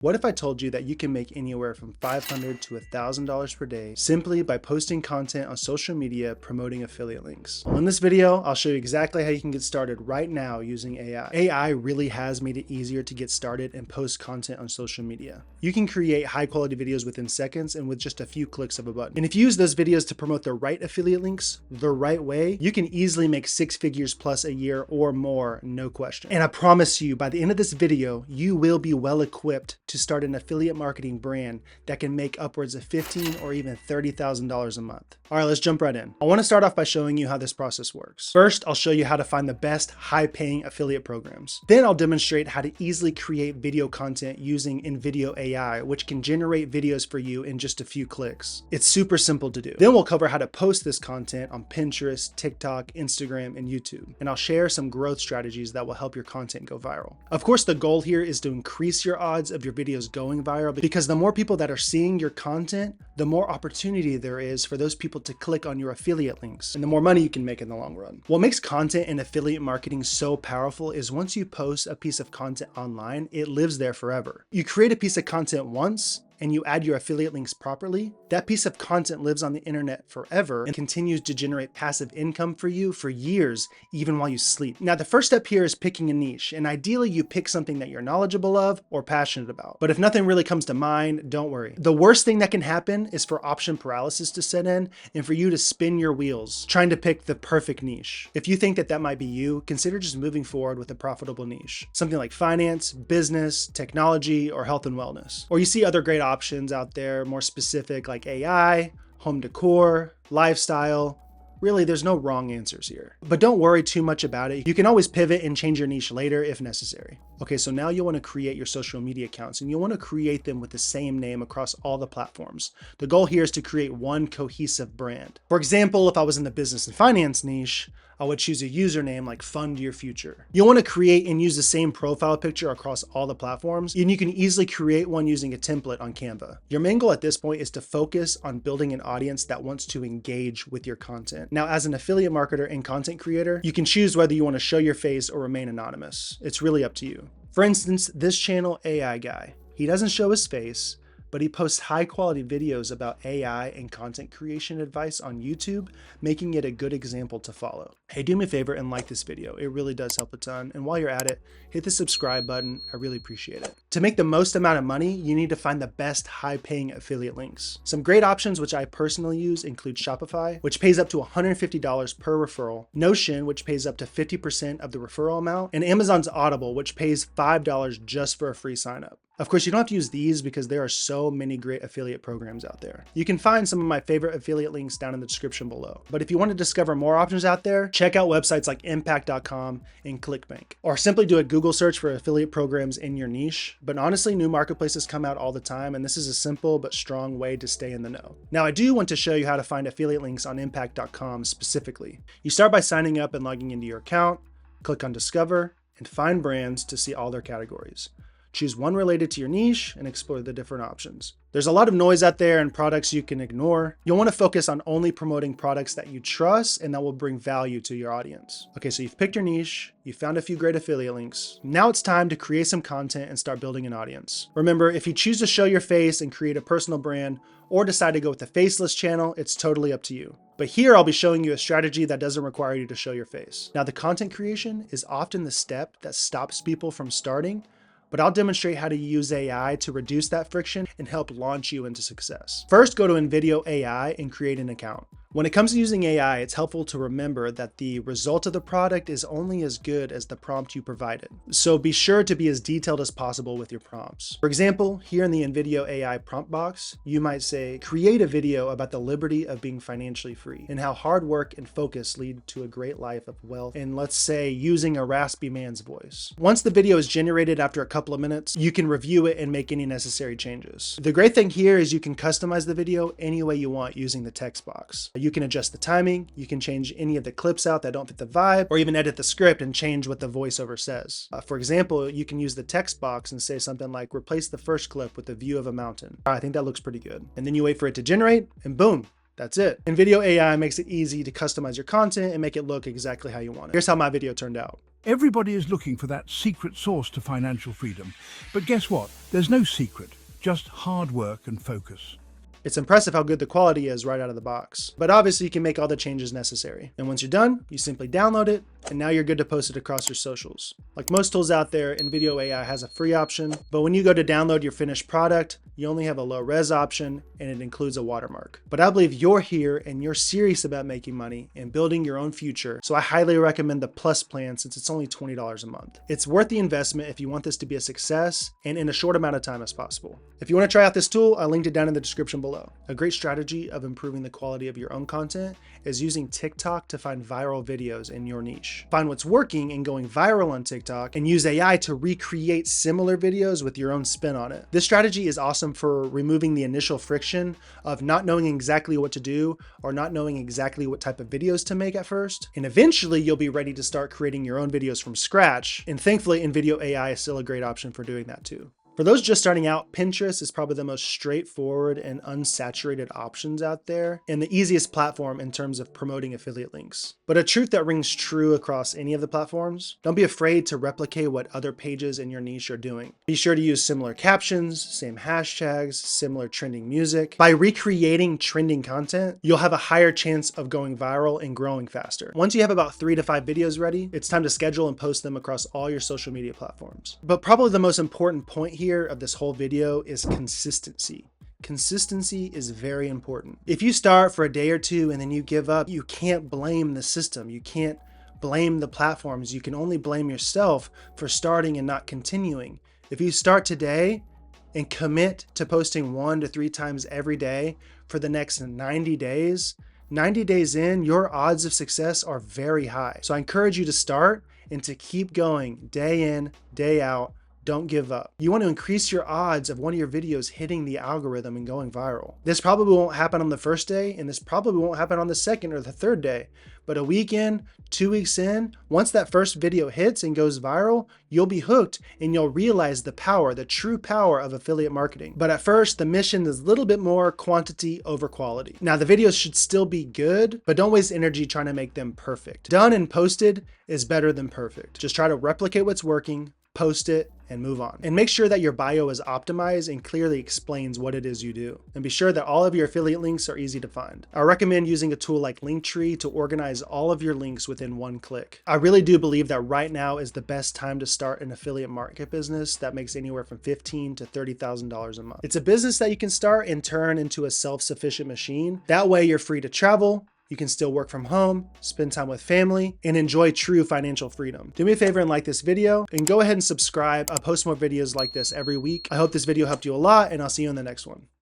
What if I told you that you can make anywhere from $500 to $1,000 per day simply by posting content on social media promoting affiliate links? Well, in this video, I'll show you exactly how you can get started right now using AI. AI really has made it easier to get started and post content on social media. You can create high quality videos within seconds and with just a few clicks of a button. And if you use those videos to promote the right affiliate links the right way, you can easily make 6 figures plus a year or more, no question. And I promise you, by the end of this video, you will be well equipped to start an affiliate marketing brand that can make upwards of $15,000 or even $30,000 a month. All right, let's jump right in. I want to start off by showing you how this process works. First, I'll show you how to find the best high-paying affiliate programs. Then I'll demonstrate how to easily create video content using InVideo AI, which can generate videos for you in just a few clicks. It's super simple to do. Then we'll cover how to post this content on Pinterest, TikTok, Instagram, and YouTube. And I'll share some growth strategies that will help your content go viral. Of course, the goal here is to increase your odds of your videos going viral, because the more people that are seeing your content, the more opportunity there is for those people to click on your affiliate links, and the more money you can make in the long run. What makes content and affiliate marketing so powerful is once you post a piece of content online, it lives there forever. You create a piece of content once, and you add your affiliate links properly, that piece of content lives on the internet forever and continues to generate passive income for you for years, even while you sleep. Now, the first step here is picking a niche, and ideally you pick something that you're knowledgeable of or passionate about. But if nothing really comes to mind, don't worry. The worst thing that can happen is for option paralysis to set in and for you to spin your wheels trying to pick the perfect niche. If you think that that might be you, consider just moving forward with a profitable niche. Something like finance, business, technology, or health and wellness. Or you see other great options out there, more specific, like AI, home decor, lifestyle. Really, there's no wrong answers here. But don't worry too much about it. You can always pivot and change your niche later if necessary. Okay, so now you want to create your social media accounts, and you want to create them with the same name across all the platforms. The goal here is to create one cohesive brand. For example, if I was in the business and finance niche, I would choose a username like Fund Your Future. You'll want to create and use the same profile picture across all the platforms, and you can easily create one using a template on Canva. Your main goal at this point is to focus on building an audience that wants to engage with your content. Now, as an affiliate marketer and content creator, you can choose whether you want to show your face or remain anonymous. It's really up to you. For instance, this channel AI guy, he doesn't show his face, but he posts high quality videos about AI and content creation advice on YouTube, making it a good example to follow. Hey, do me a favor and like this video. It really does help a ton. And while you're at it, hit the subscribe button. I really appreciate it. To make the most amount of money, you need to find the best high paying affiliate links. Some great options which I personally use include Shopify, which pays up to $150 per referral, Notion, which pays up to 50% of the referral amount, and Amazon's Audible, which pays $5 just for a free sign up. Of course, you don't have to use these because there are so many great affiliate programs out there. You can find some of my favorite affiliate links down in the description below. But if you want to discover more options out there, check out websites like impact.com and ClickBank, or simply do a Google search for affiliate programs in your niche. But honestly, new marketplaces come out all the time, and this is a simple but strong way to stay in the know. Now, I do want to show you how to find affiliate links on impact.com specifically. You start by signing up and logging into your account, click on Discover, and find brands to see all their categories. Choose one related to your niche and explore the different options. There's a lot of noise out there and products you can ignore. You'll want to focus on only promoting products that you trust and that will bring value to your audience. Okay, so you've picked your niche, you found a few great affiliate links. Now it's time to create some content and start building an audience. Remember, if you choose to show your face and create a personal brand, or decide to go with a faceless channel, it's totally up to you. But here I'll be showing you a strategy that doesn't require you to show your face. Now, the content creation is often the step that stops people from starting, but I'll demonstrate how to use AI to reduce that friction and help launch you into success. First, go to InVideo AI and create an account. When it comes to using AI, it's helpful to remember that the result of the product is only as good as the prompt you provided. So be sure to be as detailed as possible with your prompts. For example, here in the InVideo AI prompt box, you might say, create a video about the liberty of being financially free and how hard work and focus lead to a great life of wealth. And let's say using a raspy man's voice. Once the video is generated after a couple of minutes, you can review it and make any necessary changes. The great thing here is you can customize the video any way you want using the text box. You can adjust the timing, you can change any of the clips out that don't fit the vibe, or even edit the script and change what the voiceover says. For example, you can use the text box and say something like, replace the first clip with a view of a mountain. I think that looks pretty good. And then you wait for it to generate, and boom, that's it. InVideo AI makes it easy to customize your content and make it look exactly how you want it. Here's how my video turned out. Everybody is looking for that secret sauce to financial freedom. But guess what? There's no secret, just hard work and focus. It's impressive how good the quality is right out of the box. But obviously you can make all the changes necessary. And once you're done, you simply download it, and now you're good to post it across your socials. Like most tools out there, InVideo AI has a free option, but when you go to download your finished product, you only have a low res option, and it includes a watermark. But I believe you're here and you're serious about making money and building your own future, so I highly recommend the Plus plan since it's only $20 a month. It's worth the investment if you want this to be a success and in a short amount of time as possible. If you want to try out this tool, I linked it down in the description below. A great strategy of improving the quality of your own content is using TikTok to find viral videos in your niche. Find what's working and going viral on TikTok and use AI to recreate similar videos with your own spin on it. This strategy is awesome for removing the initial friction of not knowing exactly what to do or not knowing exactly what type of videos to make at first. And eventually you'll be ready to start creating your own videos from scratch. And thankfully, InVideo AI is still a great option for doing that too. For those just starting out, Pinterest is probably the most straightforward and unsaturated options out there, and the easiest platform in terms of promoting affiliate links. But a truth that rings true across any of the platforms: don't be afraid to replicate what other pages in your niche are doing. Be sure to use similar captions, same hashtags, similar trending music. By recreating trending content, you'll have a higher chance of going viral and growing faster. Once you have about 3 to 5 videos ready, it's time to schedule and post them across all your social media platforms. But probably the most important point here of this whole video is consistency. Consistency is very important. If you start for a day or two and then you give up, you can't blame the system. You can't blame the platforms. You can only blame yourself for starting and not continuing. If you start today and commit to posting 1 to 3 times every day for the next 90 days, 90 days in, your odds of success are very high. So I encourage you to start and to keep going day in, day out. Don't give up. You want to increase your odds of one of your videos hitting the algorithm and going viral. This probably won't happen on the first day, and this probably won't happen on the second or the third day. But a week in, 2 weeks in, once that first video hits and goes viral, you'll be hooked and you'll realize the power, the true power of affiliate marketing. But at first, the mission is a little bit more quantity over quality. Now, the videos should still be good, but don't waste energy trying to make them perfect. Done and posted is better than perfect. Just try to replicate what's working, post it, and move on. And make sure that your bio is optimized and clearly explains what it is you do. And be sure that all of your affiliate links are easy to find. I recommend using a tool like Linktree to organize all of your links within one click. I really do believe that right now is the best time to start an affiliate market business that makes anywhere from $15,000 to $30,000 a month. It's a business that you can start and turn into a self-sufficient machine. That way you're free to travel, you can still work from home, spend time with family, and enjoy true financial freedom. Do me a favor and like this video, and go ahead and subscribe. I post more videos like this every week. I hope this video helped you a lot, and I'll see you in the next one.